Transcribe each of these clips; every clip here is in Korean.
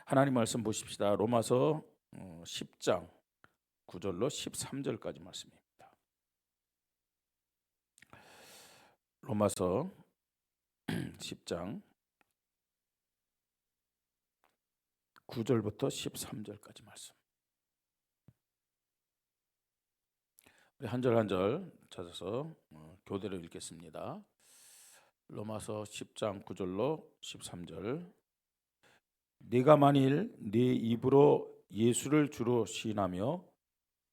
하나님 말씀 보십시다. 로마서 10장 9절로 13절까지 말씀입니다. 로마서 10장 9절부터 13절까지 말씀. 우리 한 절 한 절 찾아서 교대로 읽겠습니다. 로마서 10장 9절로 13절. 네가 만일 네 입으로 예수를 주로 시인하며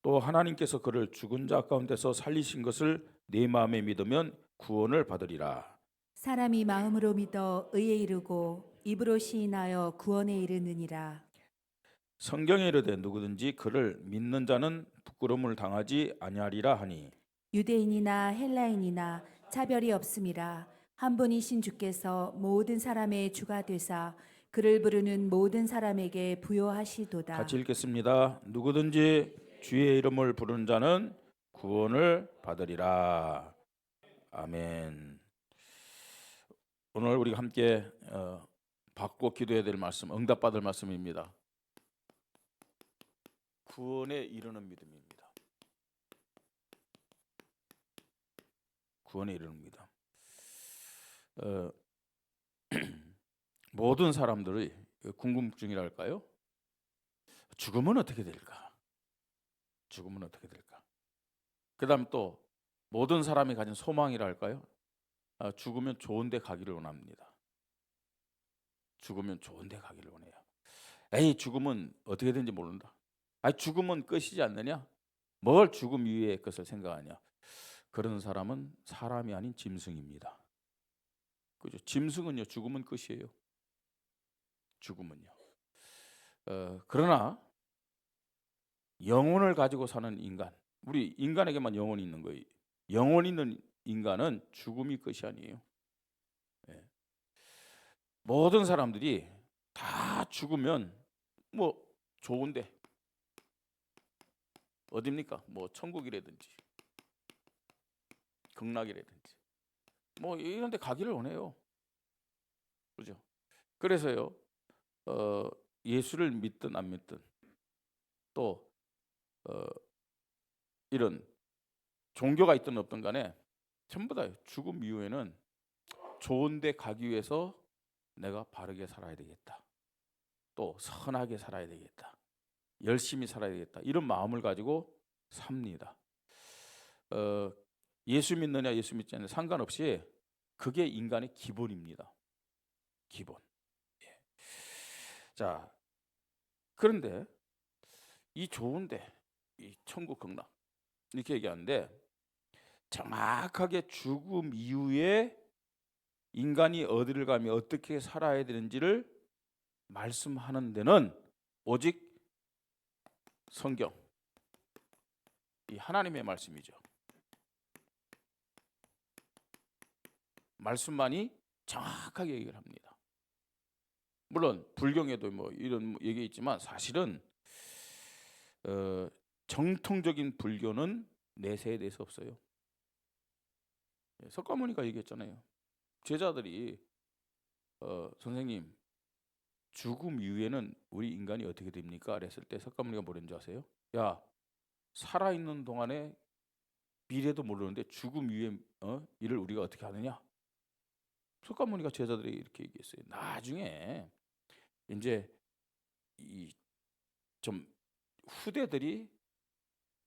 또 하나님께서 그를 죽은 자 가운데서 살리신 것을 네 마음에 믿으면 구원을 받으리라. 사람이 마음으로 믿어 의에 이르고 입으로 시인하여 구원에 이르느니라. 성경에 이르되 누구든지 그를 믿는 자는 부끄러움을 당하지 아니하리라 하니 유대인이나 헬라인이나 차별이 없음이라. 한 분이신 주께서 모든 사람의 주가 되사 그를 부르는 모든 사람에게 부요하시도다. 같이 읽겠습니다. 누구든지 주의 이름을 부르는 자는 구원을 받으리라. 아멘. 오늘 우리가 함께 받고 기도해야 될 말씀, 응답받을 말씀입니다. 구원에 이르는 믿음입니다. 구원에 이르는 믿음. 모든 사람들의 궁금증이랄까요? 죽으면 어떻게 될까? 죽으면 어떻게 될까? 그 다음 또 모든 사람이 가진 소망이랄까요? 죽으면 좋은 데 가기를 원합니다. 죽으면 좋은 데 가기를 원해요. 에이, 죽으면 어떻게 되는지 모른다. 죽으면 끝이지 않느냐? 뭘 죽음 이후의 것을 생각하냐? 그런 사람은 사람이 아닌 짐승입니다. 그죠? 짐승은요, 죽으면 끝이에요. 죽으면요. 그러나 영혼을 가지고 사는 인간, 우리 인간에게만 영혼이 있는 거예요. 영혼 있는 인간은 죽음이 끝이 아니에요. 예. 모든 사람들이 다 죽으면 뭐 좋은데 어딥니까? 뭐 천국이라든지 극락이라든지 뭐 이런 데 가기를 원해요. 그죠? 그래서요, 예수를 믿든 안 믿든 또 이런 종교가 있든 없든 간에 전부 다 죽음 이후에는 좋은 데 가기 위해서 내가 바르게 살아야 되겠다. 또 선하게 살아야 되겠다. 열심히 살아야 되겠다. 이런 마음을 가지고 삽니다. 예수 믿느냐 예수 믿지 않느냐 상관없이 그게 인간의 기본입니다. 기본. 예. 자, 그런데 이 좋은데 이 천국 극락 이렇게 얘기하는데 정확하게 죽음 이후에 인간이 어디를 가며 어떻게 살아야 되는지를 말씀하는 데는 오직 성경, 이 하나님의 말씀이죠. 말씀만이 정확하게 얘기를 합니다. 물론 불경에도 뭐 이런 얘기 있지만 사실은 정통적인 불교는 내세에 대해서 없어요. 석가모니가 얘기했잖아요. 제자들이 선생님 죽음 이후에는 우리 인간이 어떻게 됩니까? 그랬을 때 석가모니가 뭐랬는지 아세요? 야, 살아있는 동안에 미래도 모르는데 죽음 이후에 일을 우리가 어떻게 하느냐? 석가모니가 제자들에게 이렇게 얘기했어요. 나중에 이제 이 좀 후대들이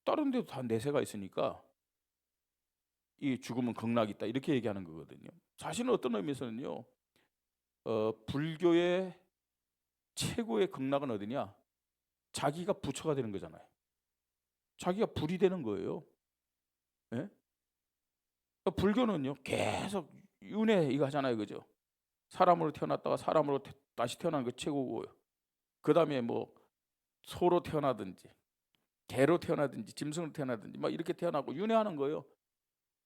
다른 데도 다 내세가 있으니까 이 죽음은 극락이 있다 이렇게 얘기하는 거거든요. 사실은 어떤 의미에서는요, 불교의 최고의 극락은 어디냐? 자기가 부처가 되는 거잖아요. 자기가 불이 되는 거예요. 예? 그러니까 불교는요 계속 윤회 이거 하잖아요, 그죠? 사람으로 태어났다가 사람으로 다시 태어나는 거 최고고요. 그 다음에 뭐 소로 태어나든지 개로 태어나든지 짐승으로 태어나든지 막 이렇게 태어나고 윤회하는 거예요.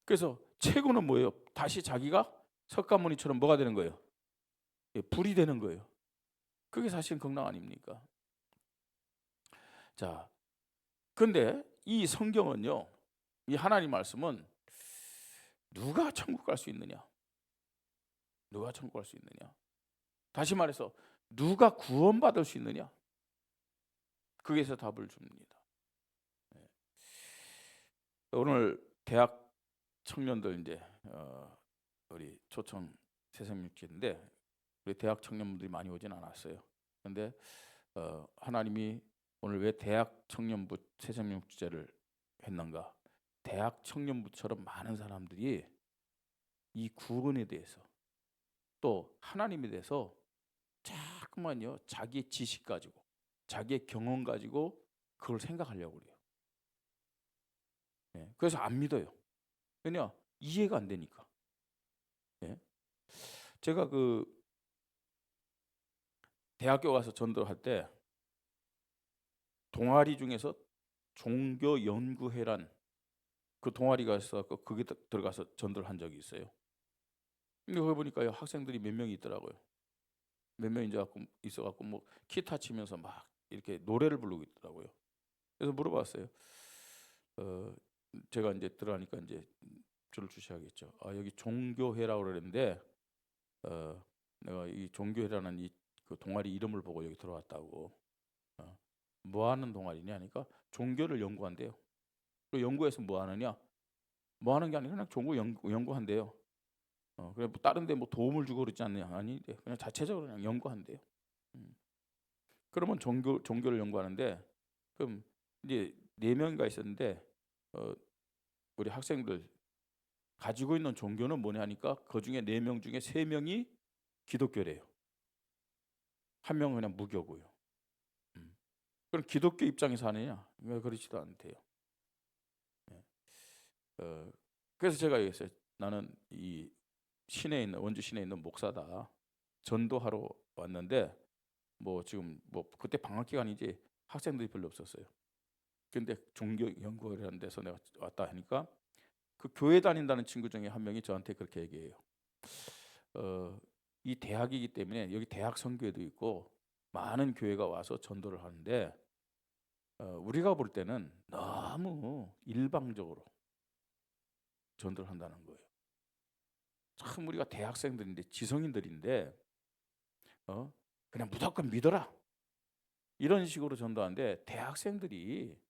그래서 최고는 뭐예요? 다시 자기가 석가모니처럼 뭐가 되는 거예요? 예, 불이 되는 거예요. 그게 사실은 극락 아닙니까? 자, 근데 이 성경은요, 이 하나님 말씀은 누가 천국 갈 수 있느냐? 누가 천국 갈 수 있느냐? 다시 말해서 누가 구원받을 수 있느냐? 거기에서 답을 줍니다. 오늘 대학 청년들 이제 우리 초청 새생명육제인데 우리 대학 청년분들이 많이 오진 않았어요. 그런데 하나님이 오늘 왜 대학 청년부 새생명육제를 했는가? 대학 청년부처럼 많은 사람들이 이 구원에 대해서 또 하나님에 대해서 자꾸만요 자기의 지식 가지고 자기의 경험 가지고 그걸 생각하려고 그래요. 그래서 안 믿어요. 왜냐? 이해가 안 되니까. 제가 그 대학교 가서 전도할 때 동아리 중에서 종교 연구회란 그 동아리가 있어서 거기 들어가서 전도를 한 적이 있어요. 근데 거기 보니까요 학생들이 몇 명이 있더라고요. 몇 명이 있어갖고 뭐 기타 치면서 막 이렇게 노래를 부르고 있더라고요. 그래서 물어봤어요. 제가 이제 들어가니까 이제 줄을 주셔야겠죠. 아 여기 종교회라고 그러는데 내가 이 종교회라는 이 그 동아리 이름을 보고 여기 들어왔다고. 뭐 하는 동아리냐 하니까 종교를 연구한대요. 그 연구해서 뭐 하느냐? 뭐 하는 게 아니라 그냥 종교 연구한대요. 그래 뭐 다른 데 뭐 도움을 주고 그러지 않느냐? 아니 그냥 자체적으로 그냥 연구한대요. 그러면 종교를 연구하는데 그럼 이제 4명인가 있었는데 우리 학생들 가지고 있는 종교는 뭐냐 하니까 그 중에 4명 중에 3명이 기독교래요. 1명은 그냥 무교고요. 그럼 기독교 입장에서 하느냐? 왜 그렇지도 않대요. 그래서 제가 얘기했어요. 나는 이 원주 시내에 있는 목사다. 전도하러 왔는데 뭐 지금 뭐 그때 방학 기간이지 학생들이 별로 없었어요. 근데 종교 연구회라는 데서 내가 왔다 하니까 그 교회 다닌다는 친구 중에 한 명이 저한테 그렇게 얘기해요. 이 대학이기 때문에 여기 대학 선교회도 있고 많은 교회가 와서 전도를 하는데 우리가 볼 때는 너무 일방적으로 전도를 한다는 거예요. 참 우리가 대학생들인데 지성인들인데 그냥 무조건 믿어라 이런 식으로 전도하는데 대학생들이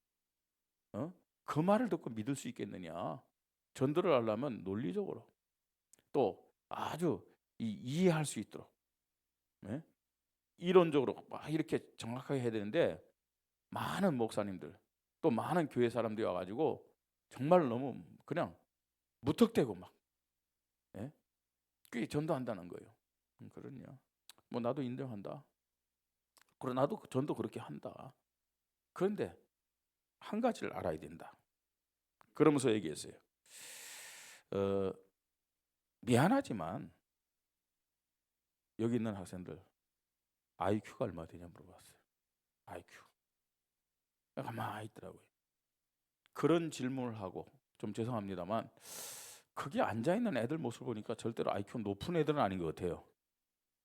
그 말을 듣고 믿을 수 있겠느냐? 전도를 하려면 논리적으로 또 아주 이해할 수 있도록 이론적으로 막 이렇게 정확하게 해야 되는데 많은 목사님들 또 많은 교회 사람들이 와가지고 정말 너무 그냥 무턱대고 막 그게 전도한다는 거예요. 그러냐? 뭐 나도 인정한다. 그래 나도 전도 그렇게 한다. 그런데 한 가지를 알아야 된다. 그러면서 얘기했어요. 미안하지만 여기 있는 학생들 IQ가 얼마 되냐 물어봤어요. IQ. 가만히 있더라고요. 그런 질문을 하고 좀 죄송합니다만 거기 앉아있는 애들 모습을 보니까 절대로 IQ 높은 애들은 아닌 것 같아요.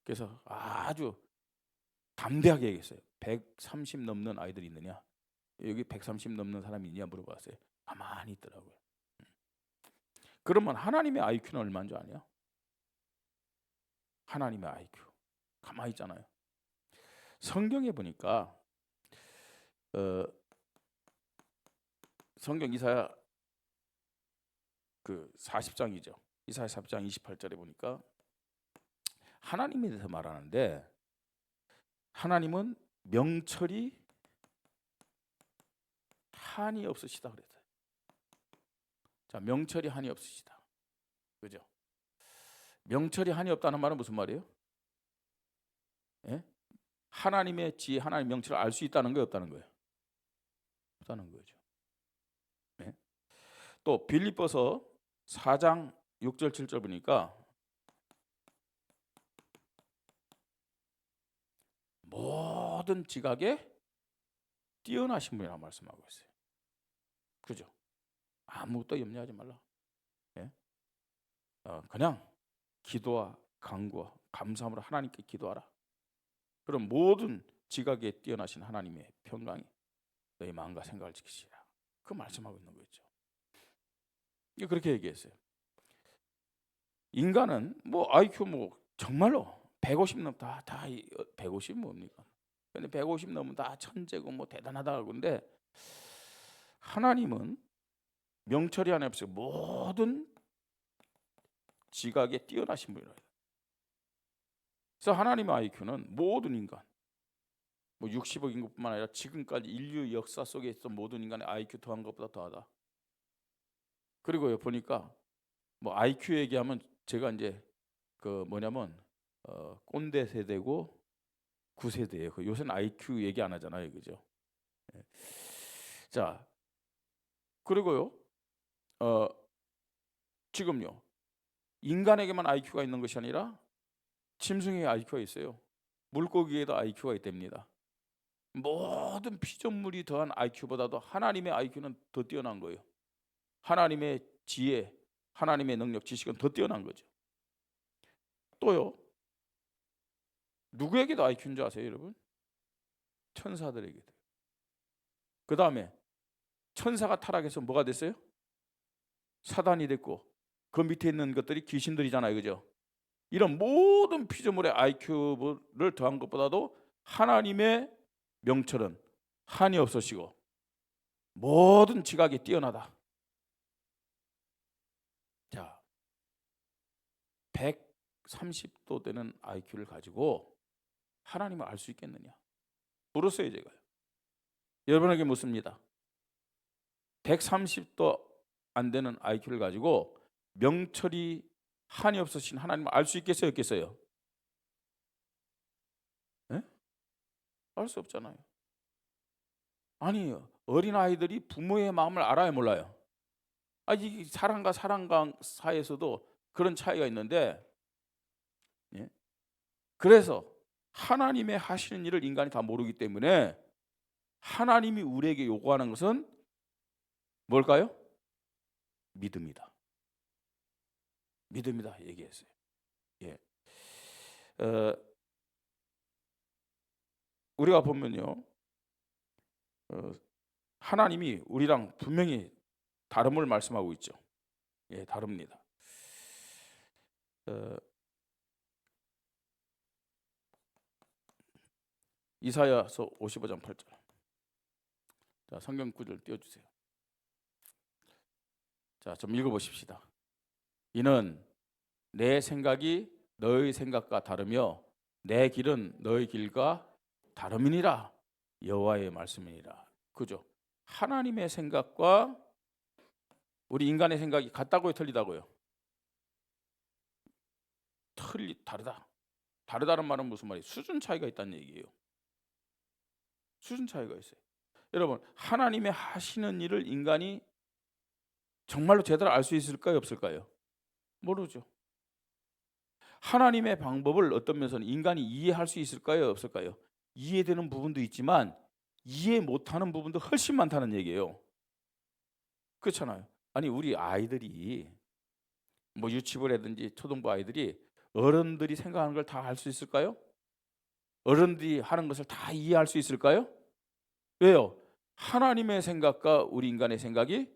그래서 아주 담대하게 얘기했어요. 130 넘는 아이들이 있느냐? 여기 130 넘는 사람이 있냐 물어봤어요. 가만히 있더라고요. 그러면 하나님의 IQ는 얼마인 줄 아냐? 하나님의 IQ. 가만히 있잖아요. 성경에 보니까 성경 이사야 그 40장이죠. 이사야 40장 28절에 보니까 하나님에 대해서 말하는데 하나님은 명철이 한이 없으시다 그랬어요. 자, 명철이 한이 없으시다. 그죠? 명철이 한이 없다는 말은 무슨 말이에요? 하나님의 지혜, 하나님의 명철을 알 수 있다는 거예요, 없다는 거예요? 없다는 거죠. 또 빌립보서 4장 6절 7절 보니까 모든 지각에 뛰어나신 분이라고 말씀하고 있어요. 그죠? 아무것도 염려하지 말라. 그냥 기도와 간구와 감사함으로 하나님께 기도하라. 그럼 모든 지각에 뛰어나신 하나님의 평강이 너희 마음과 생각을 지키시라. 그 말씀하고 있는 거죠. 그렇게 얘기했어요. 인간은 뭐 IQ 뭐 정말로 150 넘으면 다 150 뭡니까? 근데 150 넘으면 다 천재고 뭐 대단하다 그런데 하나님은 명철이 하나 없어요. 모든 지각에 뛰어나신 분이라. 그래서 하나님의 IQ는 모든 인간, 뭐 60억 인구뿐만 아니라 지금까지 인류 역사 속에 있던 모든 인간의 IQ 더한 것보다 더하다. 그리고요 보니까 뭐 IQ 얘기하면 제가 이제 그 뭐냐면 꼰대 세대고 구세대예요. 요새는 IQ 얘기 안 하잖아요, 그죠? 예. 자 그리고요 지금요 인간에게만 IQ가 있는 것이 아니라 짐승에게 IQ가 있어요. 물고기에도 IQ가 있답니다. 모든 피조물이 더한 IQ보다도 하나님의 IQ는 더 뛰어난 거예요. 하나님의 지혜, 하나님의 능력, 지식은 더 뛰어난 거죠. 또요 누구에게도 IQ인 줄 아세요, 여러분? 천사들에게도. 그 다음에 천사가 타락해서 뭐가 됐어요? 사단이 됐고 그 밑에 있는 것들이 귀신들이잖아요, 그죠? 이런 모든 피조물의 IQ를 더한 것보다도 하나님의 명철은 한이 없으시고 모든 지각이 뛰어나다. 자, 130도 되는 IQ를 가지고 하나님을 알 수 있겠느냐? 물었어요, 제가요. 여러분에게 묻습니다. 130도 안 되는 IQ를 가지고 명철이 한이 없으신 하나님을 알 수 있겠어요, 없겠어요? 네? 알 수 없잖아요. 아니, 어린아이들이 부모의 마음을 알아야 몰라요. 이 사랑과 사랑과 사이에서도 그런 차이가 있는데, 예? 그래서 하나님의 하시는 일을 인간이 다 모르기 때문에 하나님이 우리에게 요구하는 것은 뭘까요? 믿음이다. 믿음이다 얘기했어요. 예. 우리가 보면요, 하나님이 우리랑 분명히 다름을 말씀하고 있죠. 예, 다릅니다. 이사야서 55장 8절. 자, 성경 구절 띄워주세요. 자, 좀 읽어보십시다. 이는 내 생각이 너의 생각과 다르며 내 길은 너의 길과 다름이니라. 여호와의 말씀이니라. 그죠? 하나님의 생각과 우리 인간의 생각이 같다고요, 틀리다고요? 다르다. 다르다는 말은 무슨 말이에요? 수준 차이가 있다는 얘기예요. 수준 차이가 있어요. 여러분, 하나님의 하시는 일을 인간이 정말로 제대로 알 수 있을까요, 없을까요? 모르죠. 하나님의 방법을 어떤 면에서는 인간이 이해할 수 있을까요, 없을까요? 이해되는 부분도 있지만 이해 못하는 부분도 훨씬 많다는 얘기예요. 그렇잖아요. 아니, 우리 아이들이 뭐 유치부라든지 초등부 아이들이 어른들이 생각하는 걸 다 알 수 있을까요? 어른들이 하는 것을 다 이해할 수 있을까요? 왜요? 하나님의 생각과 우리 인간의 생각이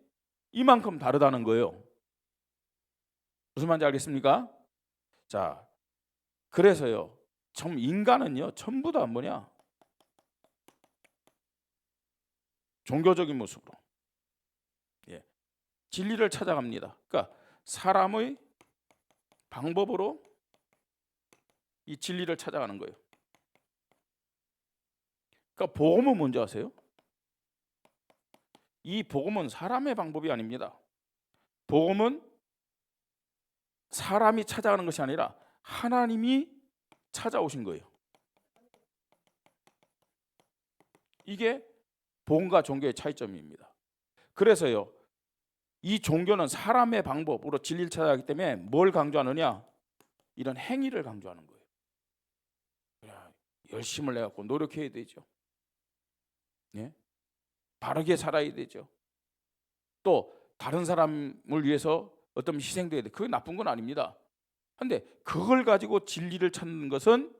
이만큼 다르다는 거예요. 무슨 말인지 알겠습니까? 자, 그래서요, 인간은요 전부 다 뭐냐? 종교적인 모습으로 진리를 찾아갑니다. 그러니까 사람의 방법으로 이 진리를 찾아가는 거예요. 그러니까 복음은 뭔지 아세요? 이 복음은 사람의 방법이 아닙니다. 복음은 사람이 찾아가는 것이 아니라 하나님이 찾아오신 거예요. 이게 복음과 종교의 차이점입니다. 그래서요, 이 종교는 사람의 방법으로 진리를 찾아가기 때문에 뭘 강조하느냐? 이런 행위를 강조하는 거예요. 열심을 내갖고 노력해야 되죠. 예? 바르게 살아야 되죠. 또 다른 사람을 위해서 어떤 희생도 해야 돼. 그게 나쁜 건 아닙니다. 그런데 그걸 가지고 진리를 찾는 것은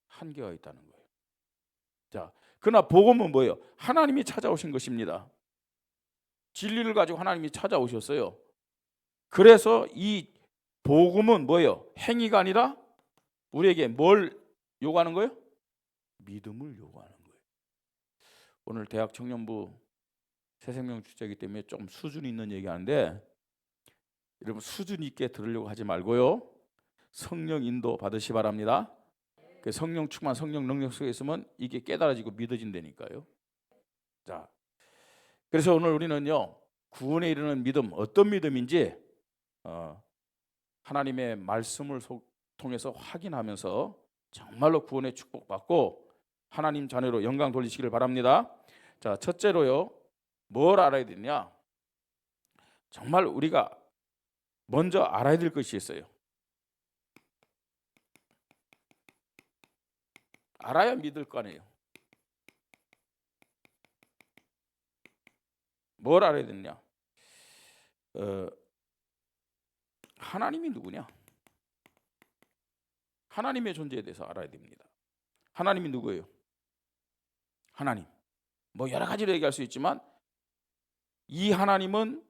한계가 있다는 거예요. 자, 그러나 복음은 뭐예요? 하나님이 찾아오신 것입니다. 진리를 가지고 하나님이 찾아오셨어요. 그래서 이 복음은 뭐예요? 행위가 아니라 우리에게 뭘 요구하는 거예요? 믿음을 요구하는 거예요. 오늘 대학 청년부 새생명 주제이기 때문에 좀 수준 있는 얘기하는데 여러분 수준 있게 들으려고 하지 말고요. 성령 인도 받으시 바랍니다. 그 성령 충만, 성령 능력 속에 있으면 이게 깨달아지고 믿어진다니까요. 자, 그래서 오늘 우리는요 구원에 이르는 믿음, 어떤 믿음인지 하나님의 말씀을 통해서 확인하면서 정말로 구원의 축복받고 하나님 자녀로 영광 돌리시기를 바랍니다. 자, 첫째로요 뭘 알아야 되냐? 정말 우리가 먼저 알아야 될 것이 있어요. 알아야 믿을 거 아니에요. 뭘 알아야 되느냐? 하나님이 누구냐? 하나님의 존재에 대해서 알아야 됩니다. 하나님이 누구예요? 하나님. 뭐 여러 가지로 얘기할 수 있지만 이 하나님은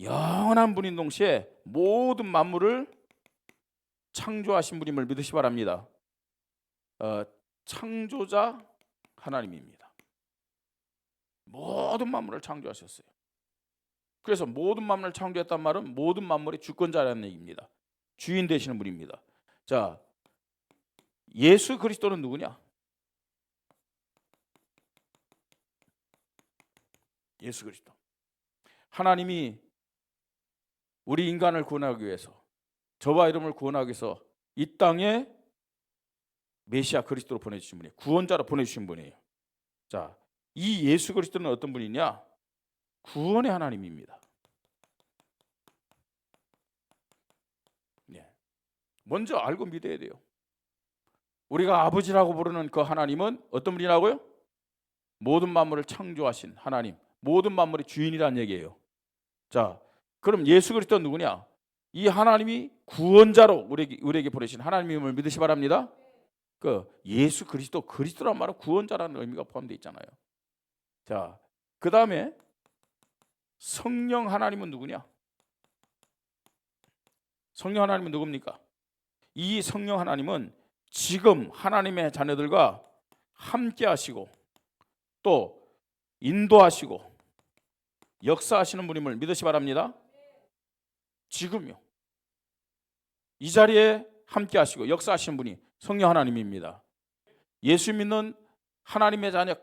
영원한 분인 동시에 모든 만물을 창조하신 분임을 믿으시 바랍니다. 창조자 하나님입니다. 모든 만물을 창조하셨어요. 그래서 모든 만물을 창조했단 말은 모든 만물의 주권자라는 얘기입니다. 주인 되시는 분입니다. 자, 예수 그리스도는 누구냐? 예수 그리스도. 하나님이 우리 인간을 구원하기 위해서, 저와 이름을 구원하기 위해서 이 땅에 메시아 그리스도로 보내주신 분이에요. 구원자로 보내주신 분이에요. 자, 이 예수 그리스도는 어떤 분이냐? 구원의 하나님입니다. 네. 먼저 알고 믿어야 돼요. 우리가 아버지라고 부르는 그 하나님은 어떤 분이라고요? 모든 만물을 창조하신 하나님, 모든 만물의 주인이라는 얘기예요. 자, 그럼 예수 그리스도는 누구냐? 이 하나님이 구원자로 우리에게 보내신 하나님임을 믿으시 바랍니다. 그 예수 그리스도란 말은 구원자라는 의미가 포함되어 있잖아요. 자, 그 다음에 성령 하나님은 누구냐? 성령 하나님은 누굽니까? 이 성령 하나님은 지금 하나님의 자녀들과 함께 하시고 또 인도하시고 역사하시는 분임을 믿으시 바랍니다. 지금요. 이 자리에 함께 하시고 역사하시는 분이 성령 하나님입니다. 예수 믿는 하나님의 자녀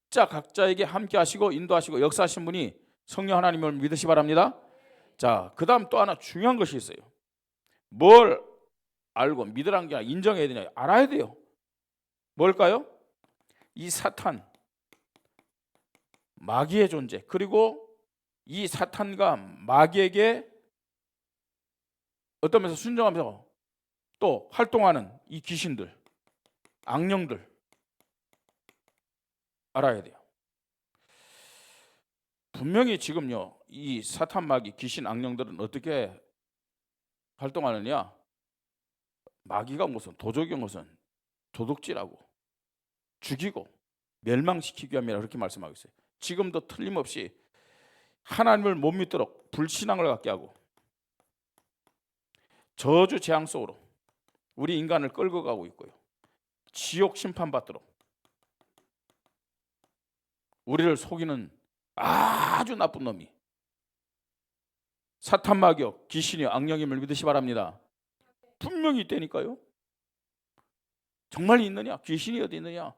각자에게 함께 하시고 인도하시고 역사하시는 분이 성령 하나님을 믿으시 바랍니다. 자, 그 다음 또 하나 중요한 것이 있어요. 뭘 알고 믿으라는 게 아니라 인정해야 되냐? 알아야 돼요. 뭘까요? 이 사탄, 마귀의 존재, 그리고 이 사탄과 마귀에게 어떤 면에서 순종하면서 또 활동하는 이 귀신들, 악령들 알아야 돼요. 분명히 지금요 이 사탄, 마귀, 귀신, 악령들은 어떻게 활동하느냐? 마귀가 무슨 도적이 무슨 도둑질하고 죽이고 멸망시키기 위함이라 그렇게 말씀하고 있어요. 지금도 틀림없이 하나님을 못 믿도록 불신앙을 갖게 하고 저주 재앙 속으로 우리 인간을 끌고 가고 있고요. 지옥 심판받도록 우리를 속이는 아주 나쁜 놈이 사탄, 마귀, 귀신이 악령임을 믿으시 바랍니다. 분명히 있다니까요. 정말 있느냐? 귀신이 어디 있느냐?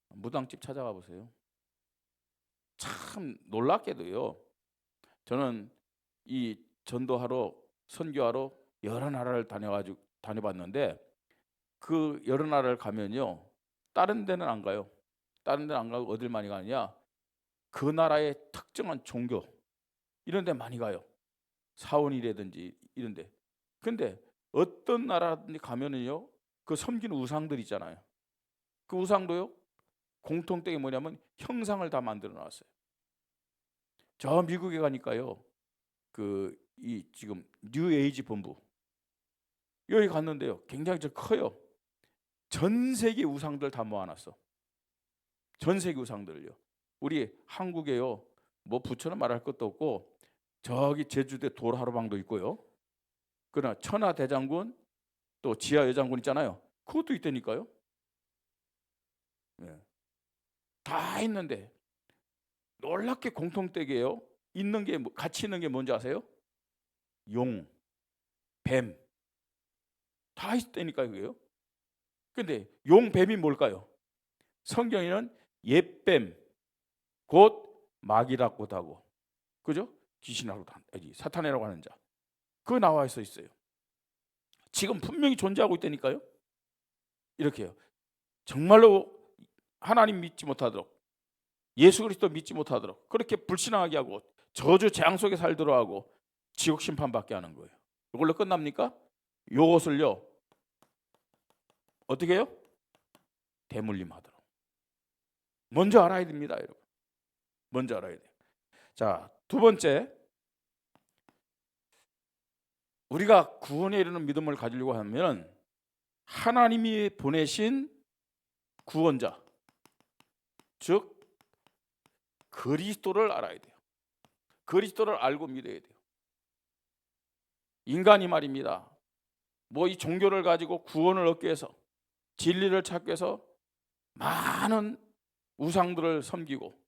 무당집 찾아가 보세요. 참 놀랍게도요. 저는 이 전도하러 선교하러 여러 나라를 다녀봤는데 그 여러 나라를 가면요. 다른 데는 안 가요. 다른 데는 안 가고 어딜 많이 가느냐? 그 나라의 특정한 종교 이런 데 많이 가요. 사원이라든지 이런 데. 근데 어떤 나라든지 가면은요. 그 섬기는 우상들 있잖아요. 그 우상도요. 공통점이 뭐냐면 형상을 다 만들어 놨어요. 저 미국에 가니까요. 이 지금 뉴 에이지 본부 여기 갔는데요. 굉장히 커요. 전 세계 우상들 다 모아놨어. 전 세계 우상들을요. 우리 한국에요. 뭐 부처는 말할 것도 없고 저기 제주도에 돌하루방도 있고요. 그러나 천하대장군, 또 지하 여장군 있잖아요. 그것도 있다니까요. 예. 다 있는데 놀랍게 공통되게요. 있는 게 같이 있는 게 뭔지 아세요? 용, 뱀 다 있다니까요. 그게요. 근데 용, 뱀이 뭘까요? 성경에는 옛뱀 곧 마귀라고도 하고, 그죠? 귀신이라고도 하는, 사탄이라고 하는 자, 그거 나와 있어요. 지금 분명히 존재하고 있다니까요. 이렇게요. 정말로 하나님 믿지 못하도록, 예수 그리스도 믿지 못하도록 그렇게 불신앙하게 하고 저주 재앙 속에 살도록 하고 지옥 심판받게 하는 거예요. 이걸로 끝납니까? 이것을요 어떻게 해요? 대물림하도록. 먼저 알아야 됩니다, 여러분. 먼저 알아야 돼요. 자, 두 번째, 우리가 구원에 이르는 믿음을 가지려고 하면 하나님이 보내신 구원자, 즉 그리스도를 알아야 돼요. 그리스도를 알고 믿어야 돼요. 인간이 말입니다, 뭐 이 종교를 가지고 구원을 얻기 위해서, 진리를 찾기 위해서 많은 우상들을 섬기고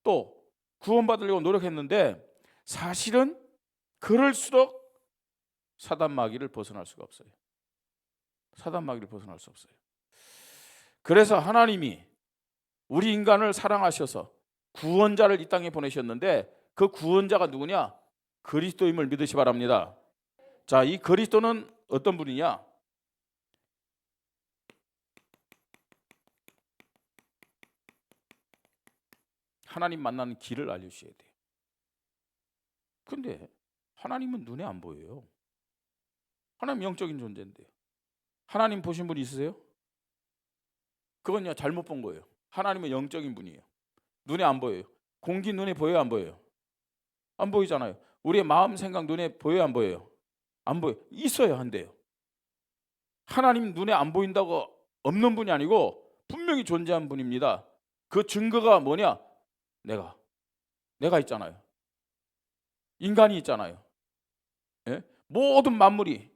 또 구원받으려고 노력했는데 사실은 그럴수록 사단 마귀를 벗어날 수가 없어요. 사단 마귀를 벗어날 수 없어요. 그래서 하나님이 우리 인간을 사랑하셔서 구원자를 이 땅에 보내셨는데 그 구원자가 누구냐? 그리스도임을 믿으시 바랍니다. 자, 이 그리스도는 어떤 분이냐? 하나님 만나는 길을 알려주셔야 돼요. 근데 하나님은 눈에 안 보여요. 하나님 영적인 존재인데 하나님 보신 분 있으세요? 그건요 잘못 본 거예요. 하나님은 영적인 분이에요. 눈에 안 보여요. 공기 눈에 보여요, 안 보여요? 안 보이잖아요. 우리의 마음 생각 눈에 보여요, 안 보여요? 안 보여. 있어야 한대요. 하나님 눈에 안 보인다고 없는 분이 아니고 분명히 존재한 분입니다. 그 증거가 뭐냐? 내가 있잖아요. 인간이 있잖아요. 예? 모든 만물이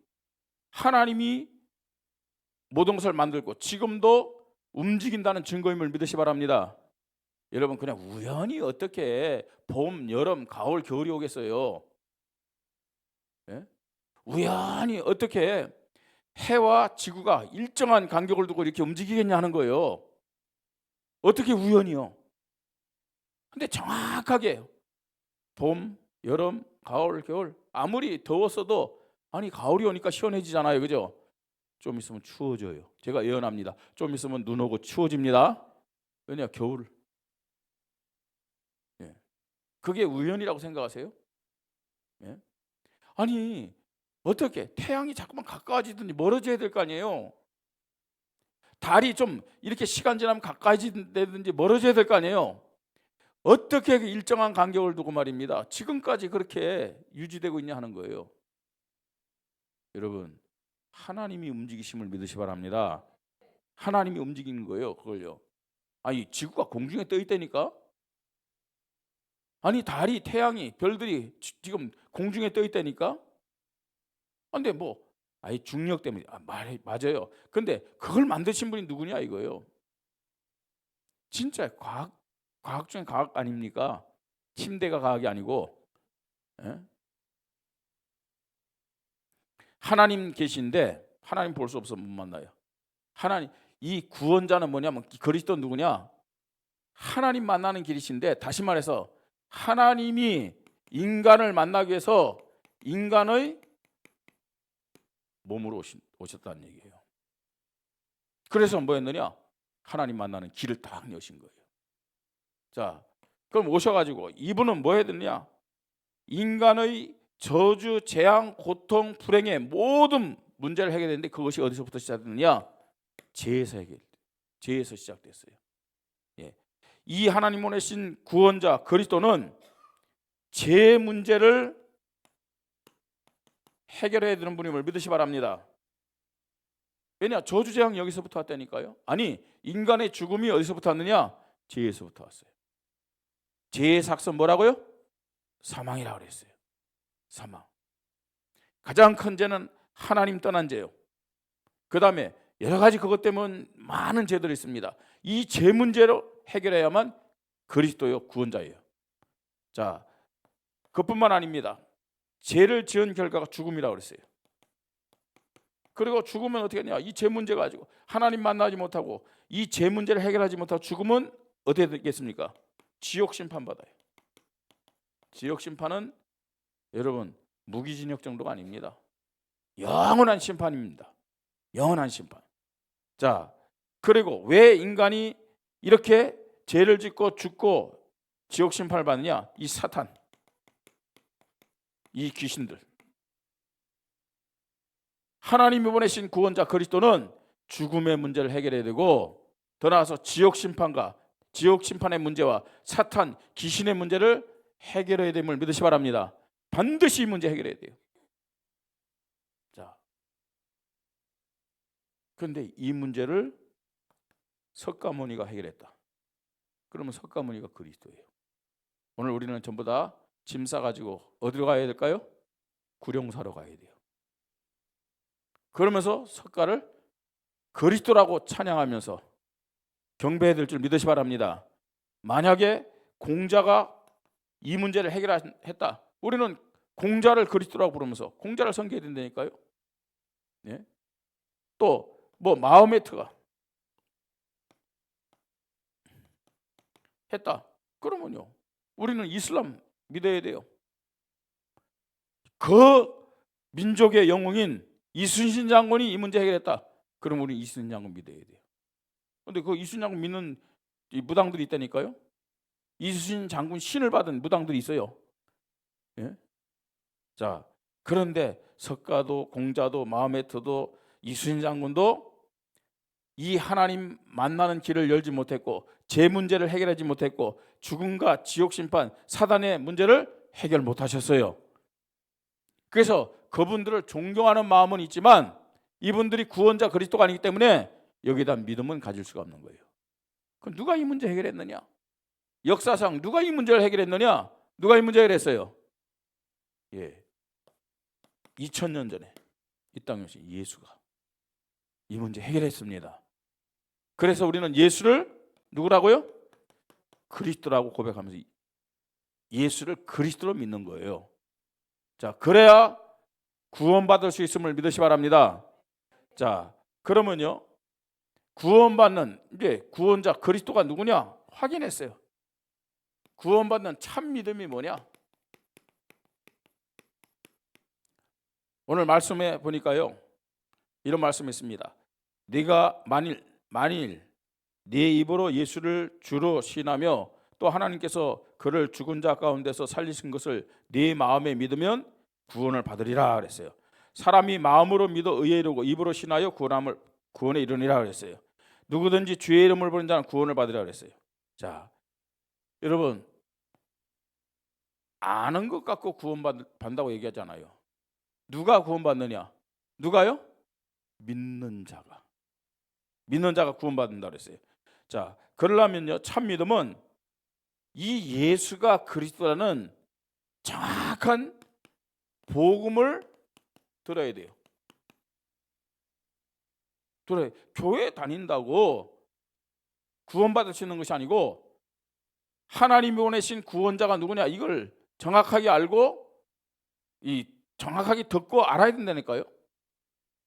하나님이 모든 것을 만들고 지금도 움직인다는 증거임을 믿으시 바랍니다. 여러분, 그냥 우연히 어떻게 봄, 여름, 가을, 겨울이 오겠어요? 예? 우연히 어떻게 해와 지구가 일정한 간격을 두고 이렇게 움직이겠냐 하는 거예요. 어떻게 우연이요? 근데 정확하게 봄, 여름, 가을, 겨울, 아무리 더웠어도 아니 가을이 오니까 시원해지잖아요, 그죠? 좀 있으면 추워져요. 제가 예언합니다. 좀 있으면 눈 오고 추워집니다. 왜냐? 겨울. 예. 그게 우연이라고 생각하세요? 예? 아니 어떻게 태양이 자꾸만 가까워지든지 멀어져야 될 거 아니에요? 달이 좀 이렇게 시간 지나면 가까워지든지 멀어져야 될 거 아니에요? 어떻게 그 일정한 간격을 두고 말입니다, 지금까지 그렇게 유지되고 있냐 하는 거예요. 여러분, 하나님이 움직이심을 믿으시 바랍니다. 하나님이 움직이는 거예요, 그걸요. 아니 지구가 공중에 떠 있다니까? 아니 달이, 태양이, 별들이 지금 공중에 떠 있다니까? 근데 뭐 중력 때문에 맞아요. 근데 그걸 만드신 분이 누구냐 이거예요. 진짜 과학 중에 과학 아닙니까? 침대가 과학이 아니고. 예? 하나님 계신데 하나님 볼 수 없어 못 만나요. 하나님, 이 구원자는 뭐냐면 그리스도 누구냐? 하나님 만나는 길이신데, 다시 말해서 하나님이 인간을 만나기 위해서 인간의 몸으로 오셨다는 얘기예요. 그래서 뭐였느냐? 하나님 만나는 길을 딱 여신 거예요. 자, 그럼 오셔가지고 이분은 뭐 해야 되느냐? 인간의 저주, 재앙, 고통, 불행의 모든 문제를 해결했는데 그것이 어디서부터 시작됐느냐? 죄에서 시작됐어요. 예. 이 하나님 보내신 구원자 그리스도는 죄 문제를 해결해야 되는 분임을 믿으시 바랍니다. 왜냐? 저주, 재앙이 여기서부터 왔다니까요. 아니, 인간의 죽음이 어디서부터 왔느냐? 죄에서부터 왔어요. 죄의 삭선 뭐라고요? 사망이라고 그랬어요. 사망. 가장 큰 죄는 하나님 떠난 죄요. 그 다음에 여러 가지 그것 때문에 많은 죄들이 있습니다. 이 죄 문제로 해결해야만 그리스도요 구원자예요. 자, 그뿐만 아닙니다. 죄를 지은 결과가 죽음이라고 그랬어요. 그리고 죽으면 어떻게 하냐? 이 죄 문제 가지고 하나님 만나지 못하고 이 죄 문제를 해결하지 못하고 죽으면 어떻게 되겠습니까? 지옥 심판 받아요. 지옥 심판은 여러분 무기징역 정도가 아닙니다. 영원한 심판입니다. 영원한 심판. 자, 그리고 왜 인간이 이렇게 죄를 짓고 죽고 지옥 심판을 받느냐? 이 사탄, 이 귀신들. 하나님이 보내신 구원자 그리스도는 죽음의 문제를 해결해야 되고, 더 나아가서 지옥 심판과 지옥 심판의 문제와 사탄, 귀신의 문제를 해결해야 됨을 믿으시 바랍니다. 반드시 이 문제 해결해야 돼요. 자, 그런데 이 문제를 석가모니가 해결했다. 그러면 석가모니가 그리스도예요. 오늘 우리는 전부 다 짐 싸가지고 어디로 가야 될까요? 구룡사로 가야 돼요. 그러면서 석가를 그리스도라고 찬양하면서 경배해야 될 줄 믿으시 바랍니다. 만약에 공자가 이 문제를 해결했다. 우리는 공자를 그리스도라고 부르면서 공자를 섬겨야 된다니까요. 예? 또 뭐 마호메트가 했다. 그러면요, 우리는 이슬람 믿어야 돼요. 그 민족의 영웅인 이순신 장군이 이 문제 해결했다. 그럼 우리 이순신 장군 믿어야 돼요. 그런데 그 이순신 장군 믿는 이 무당들이 있다니까요. 이순신 장군 신을 받은 무당들이 있어요. 예? 자, 그런데 석가도 공자도 마호메트도 이순신 장군도 이 하나님 만나는 길을 열지 못했고 제 문제를 해결하지 못했고 죽음과 지옥 심판 사단의 문제를 해결 못하셨어요. 그래서 그분들을 존경하는 마음은 있지만 이분들이 구원자 그리스도가 아니기 때문에 여기다 믿음은 가질 수가 없는 거예요. 그럼 누가 이 문제 해결했느냐? 역사상 누가 이 문제를 해결했느냐? 누가 이 문제 해결했어요? 예, 2000년 전에 이 땅에 오신 예수가 이 문제 해결했습니다. 그래서 우리는 예수를 누구라고요? 그리스도라고 고백하면서 예수를 그리스도로 믿는 거예요. 자, 그래야 구원받을 수 있음을 믿으시 바랍니다. 자, 그러면요, 구원받는 이제 구원자 그리스도가 누구냐 확인했어요. 구원받는 참 믿음이 뭐냐? 오늘 말씀에 보니까요, 이런 말씀이 있습니다. 네가 만일 네 입으로 예수를 주로 신하며 또 하나님께서 그를 죽은 자 가운데서 살리신 것을 네 마음에 믿으면 구원을 받으리라 그랬어요. 사람이 마음으로 믿어 의에 이르고 입으로 신하여 구원에 이르니라 그랬어요. 누구든지 주의 이름을 부르는 자는 구원을 받으리라 그랬어요. 자, 여러분 아는 것 갖고 구원받는다고 얘기하잖아요. 누가 구원받느냐? 누가요? 믿는 자가 구원받는다 그랬어요. 자, 그러려면요, 참 믿음은 이 예수가 그리스도라는 정확한 복음을 들어야 돼요. 교회 다닌다고 구원받을 수 있는 것이 아니고 하나님이 보내신 구원자가 누구냐 이걸 정확하게 알고 정확하게 듣고 알아야 된다니까요.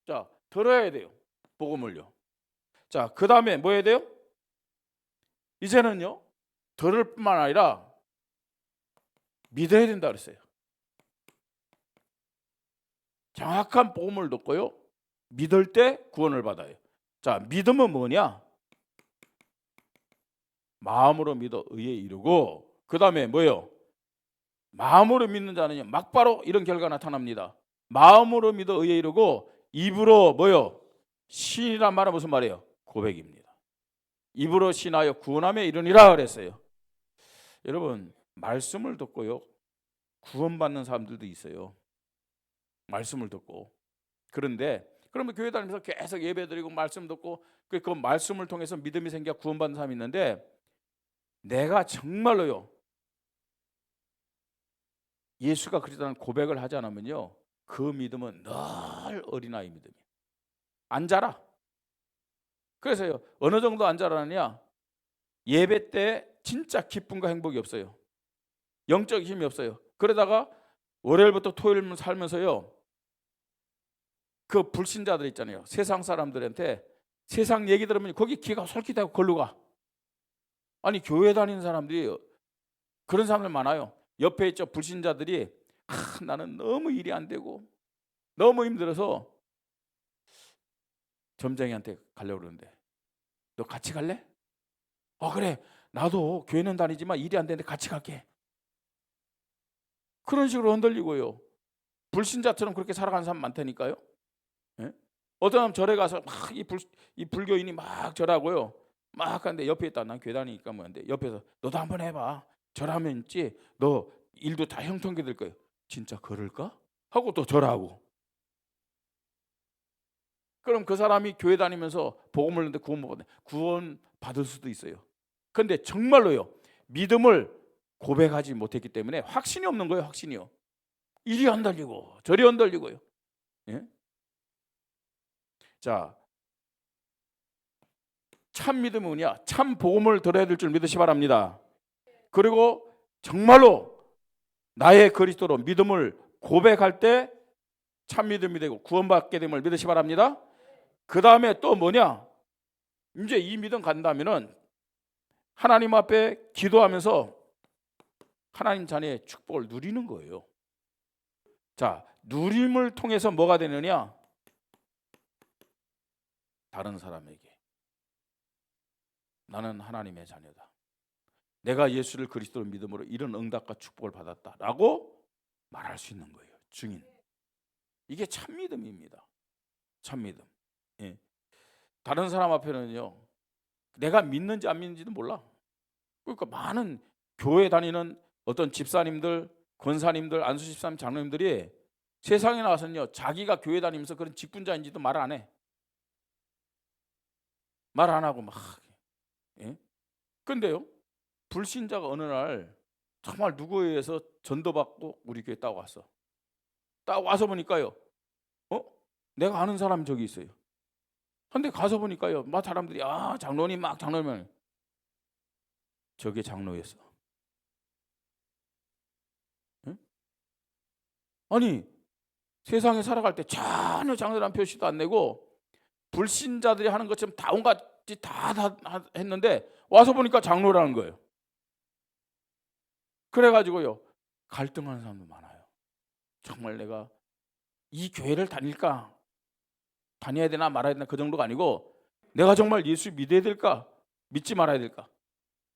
자, 들어야 돼요. 복음을요. 자, 그 다음에 뭐 해야 돼요? 이제는요, 들을 뿐만 아니라 믿어야 된다 그랬어요. 정확한 복음을 듣고요, 믿을 때 구원을 받아요. 자, 믿음은 뭐냐? 마음으로 믿어 의에 이르고, 그 다음에 뭐예요? 마음으로 믿는 자는요, 막바로 이런 결과가 나타납니다. 마음으로 믿어 의에 이르고 입으로 뭐요? 신이란 말은 무슨 말이에요? 고백입니다. 입으로 신하여 구원함에 이르니라 그랬어요. 여러분, 말씀을 듣고요, 구원받는 사람들도 있어요. 말씀을 듣고. 그런데 그러면 교회 다니면서 계속 예배드리고 말씀 듣고 그 말씀을 통해서 믿음이 생겨 구원받는 사람이 있는데, 내가 정말로요 예수가 그리스도라는 고백을 하지 않으면요, 그 믿음은 늘 어린아이 믿음이에요. 안 자라. 그래서요, 어느 정도 안 자라느냐? 예배 때 진짜 기쁨과 행복이 없어요. 영적 힘이 없어요. 그러다가 월요일부터 토요일만 살면서요, 그 불신자들 있잖아요. 세상 사람들한테 세상 얘기 들으면 거기 귀가 솔깃하고 걸로 가. 아니, 교회 다니는 사람들이 그런 사람들 많아요. 옆에 있죠, 불신자들이 나는 너무 일이 안 되고 너무 힘들어서 점쟁이한테 가려고 그러는데, 너 같이 갈래? 그래, 나도 교회는 다니지만 일이 안 되는데 같이 갈게. 그런 식으로 흔들리고요. 불신자처럼 그렇게 살아가는 사람 많다니까요. 예? 어떤 사람 절에 가서 막 이 불교인이 막 절하고요. 막 하는데 옆에 있다. 난 교회 다니니까 뭐한데 옆에서 너도 한번 해봐. 절하면 있지. 너 일도 다 형통하게 될 거예요. 진짜 그럴까? 하고 또 절하고. 그럼 그 사람이 교회 다니면서 복음을 듣는데 구원 받을 수도 있어요. 그런데 정말로요, 믿음을 고백하지 못했기 때문에 확신이 없는 거예요. 확신이요. 이리 흔들리고 저리 흔들리고요. 예? 자, 참 믿음은 뭐냐? 참 복음을 들어야 될 줄 믿으시 바랍니다. 그리고 정말로 나의 그리스도로 믿음을 고백할 때 참 믿음이 되고 구원받게 됨을 믿으시 바랍니다. 그 다음에 또 뭐냐? 이제 이 믿음 간다면은 하나님 앞에 기도하면서 하나님 자녀의 축복을 누리는 거예요. 자, 누림을 통해서 뭐가 되느냐? 다른 사람에게 나는 하나님의 자녀다. 내가 예수를 그리스도로 믿음으로 이런 응답과 축복을 받았다라고 말할 수 있는 거예요. 증인. 이게 참 믿음입니다. 참 믿음. 예. 다른 사람 앞에는요, 내가 믿는지 안 믿는지도 몰라. 그러니까 많은 교회 다니는 어떤 집사님들, 권사님들, 안수집사님, 장로님들이 세상에 나와서는요, 자기가 교회 다니면서 그런 직분자인지도 말 안 해. 말 안 하고 막. 예? 근데요, 불신자가 어느 날 정말 누구에 의해서 전도받고 우리 교회 딱 왔어. 딱 와서 보니까요, 내가 아는 사람이 저기 있어요. 근데 가서 보니까요, 막 사람들이 장로님 막 장로님, 저게 장로였어. 예? 아니, 세상에 살아갈 때 전혀 장로란 표시도 안 내고 불신자들이 하는 것처럼 다 온갖 짓 다 했는데 와서 보니까 장로라는 거예요. 그래가지고요, 갈등하는 사람도 많아요. 정말 내가 이 교회를 다녀야 되나 말아야 되나 그 정도가 아니고, 내가 정말 예수 믿어야 될까 믿지 말아야 될까.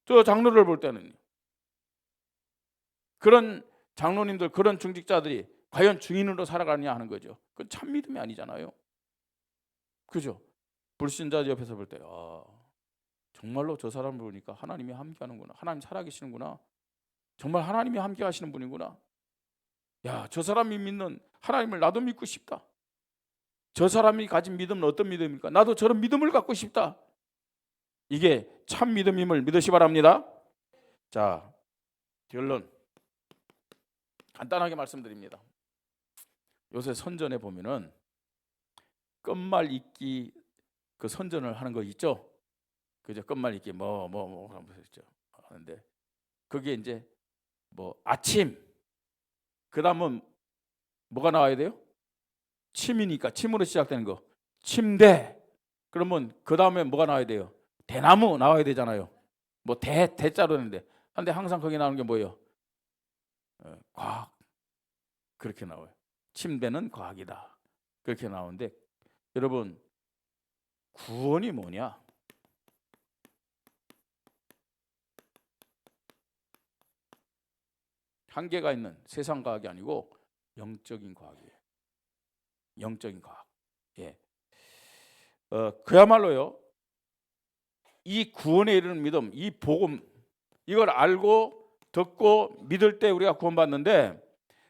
저 장로를 볼 때는 그런 장로님들, 그런 중직자들이 과연 증인으로 살아가느냐 하는 거죠. 그건 참 믿음이 아니잖아요. 그죠? 불신자 옆에서 볼 때 정말로 저 사람을 보니까 하나님이 함께하는구나. 하나님 살아계시는구나. 정말 하나님이 함께 하시는 분이구나. 야, 저 사람이 믿는 하나님을 나도 믿고 싶다. 저 사람이 가진 믿음은 어떤 믿음입니까? 나도 저런 믿음을 갖고 싶다. 이게 참 믿음임을 믿으시 바랍니다. 자, 결론 간단하게 말씀드립니다. 요새 선전에 보면은 끝말 잇기 그 선전을 하는 거 있죠? 그죠? 끝말 잇기 하면서 있죠. 하는데 그게 이제 아침, 그다음은 뭐가 나와야 돼요? 침이니까 침으로 시작되는 거. 침대. 그러면 그 다음에 뭐가 나와야 돼요? 대나무 나와야 되잖아요. 대자로 했는데, 근데 항상 거기 나오는 게 뭐예요? 과학. 그렇게 나와요. 침대는 과학이다. 그렇게 나오는데, 여러분, 구원이 뭐냐? 한계가 있는 세상 과학이 아니고 영적인 과학이에요. 영적인 과학. 예. 그야말로요, 이 구원에 이르는 믿음, 이 복음, 이걸 알고 듣고 믿을 때 우리가 구원받는데,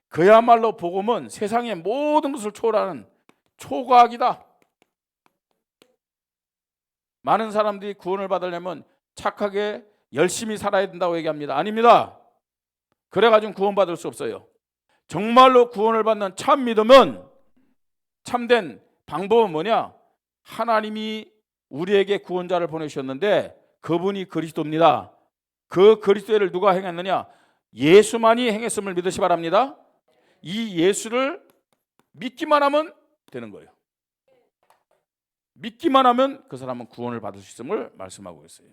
그야말로 복음은 세상의 모든 것을 초월하는 초과학이다. 많은 사람들이 구원을 받으려면 착하게 열심히 살아야 된다고 얘기합니다. 아닙니다. 그래가지고 구원받을 수 없어요. 정말로 구원을 받는 참 믿음은, 참된 방법은 뭐냐? 하나님이 우리에게 구원자를 보내주셨는데 그분이 그리스도입니다. 그 그리스도를 누가 행했느냐? 예수만이 행했음을 믿으시 바랍니다. 이 예수를 믿기만 하면 되는 거예요. 믿기만 하면 그 사람은 구원을 받을 수 있음을 말씀하고 있어요.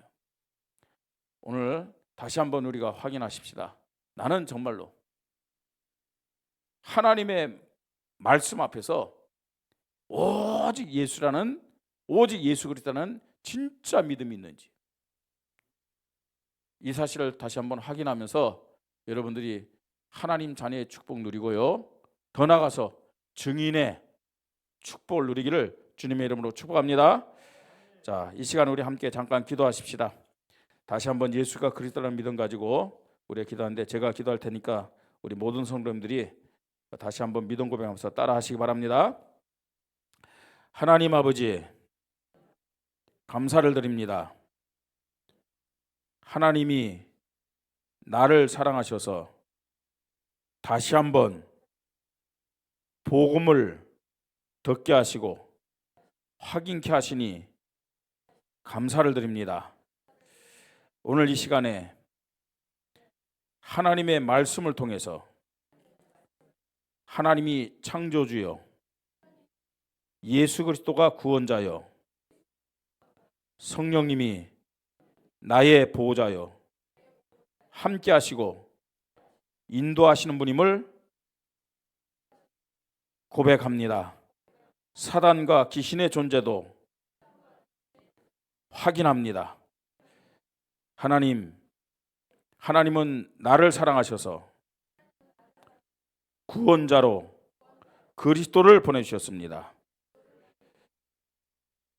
오늘 다시 한번 우리가 확인하십시다. 나는 정말로 하나님의 말씀 앞에서 오직 예수 그리스도라는 진짜 믿음이 있는지 이 사실을 다시 한번 확인하면서 여러분들이 하나님 자녀의 축복 누리고요, 더 나아가서 증인의 축복을 누리기를 주님의 이름으로 축복합니다. 자, 이 시간 우리 함께 잠깐 기도하십시다. 다시 한번 예수가 그리스도라는 믿음 가지고 우리가 기도하는데 제가 기도할 테니까 우리 모든 성도님들이 다시 한번 믿음 고백하면서 따라하시기 바랍니다. 하나님 아버지, 감사를 드립니다. 하나님이 나를 사랑하셔서 다시 한번 복음을 듣게 하시고 확인케 하시니 감사를 드립니다. 오늘 이 시간에 하나님의 말씀을 통해서 하나님이 창조주요, 예수 그리스도가 구원자요, 성령님이 나의 보호자요, 함께 하시고 인도하시는 분임을 고백합니다. 사단과 귀신의 존재도 확인합니다. 하나님은 나를 사랑하셔서 구원자로 그리스도를 보내주셨습니다.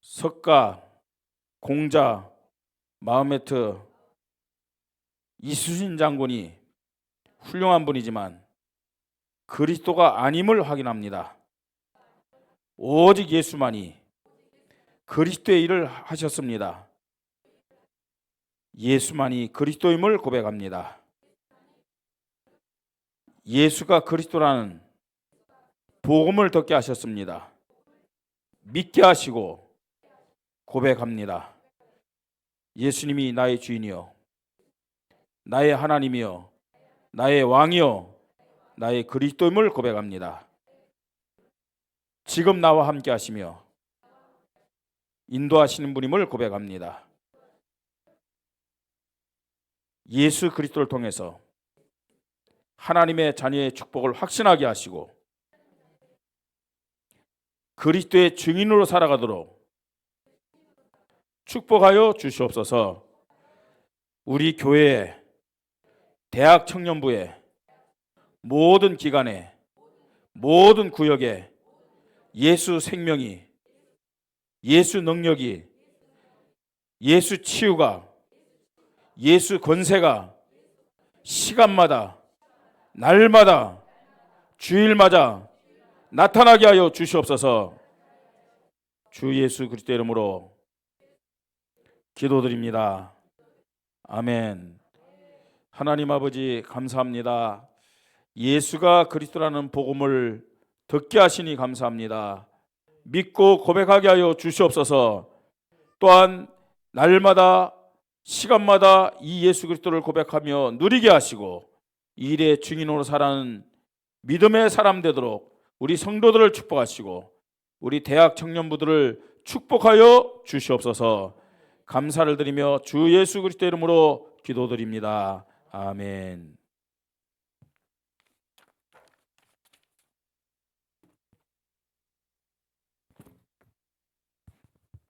석가, 공자, 마흐메트, 이순신 장군이 훌륭한 분이지만 그리스도가 아님을 확인합니다. 오직 예수만이 그리스도의 일을 하셨습니다. 예수만이 그리스도임을 고백합니다. 예수가 그리스도라는 복음을 듣게 하셨습니다. 믿게 하시고 고백합니다. 예수님이 나의 주인이요, 나의 하나님이요, 나의 왕이요, 나의 그리스도임을 고백합니다. 지금 나와 함께 하시며 인도하시는 분임을 고백합니다. 예수 그리스도를 통해서 하나님의 자녀의 축복을 확신하게 하시고 그리스도의 증인으로 살아가도록 축복하여 주시옵소서. 우리 교회에, 대학 청년부에, 모든 기관에, 모든 구역에 예수 생명이, 예수 능력이, 예수 치유가, 예수 권세가 시간마다, 날마다, 주일마다 나타나게 하여 주시옵소서. 주 예수 그리스도 이름으로 기도드립니다. 아멘. 하나님 아버지 감사합니다. 예수가 그리스도라는 복음을 듣게 하시니 감사합니다. 믿고 고백하게 하여 주시옵소서. 또한 날마다 시간마다 이 예수 그리스도를 고백하며 누리게 하시고 일의 증인으로 살아가는 믿음의 사람 되도록 우리 성도들을 축복하시고 우리 대학 청년부들을 축복하여 주시옵소서. 감사를 드리며 주 예수 그리스도 이름으로 기도드립니다. 아멘.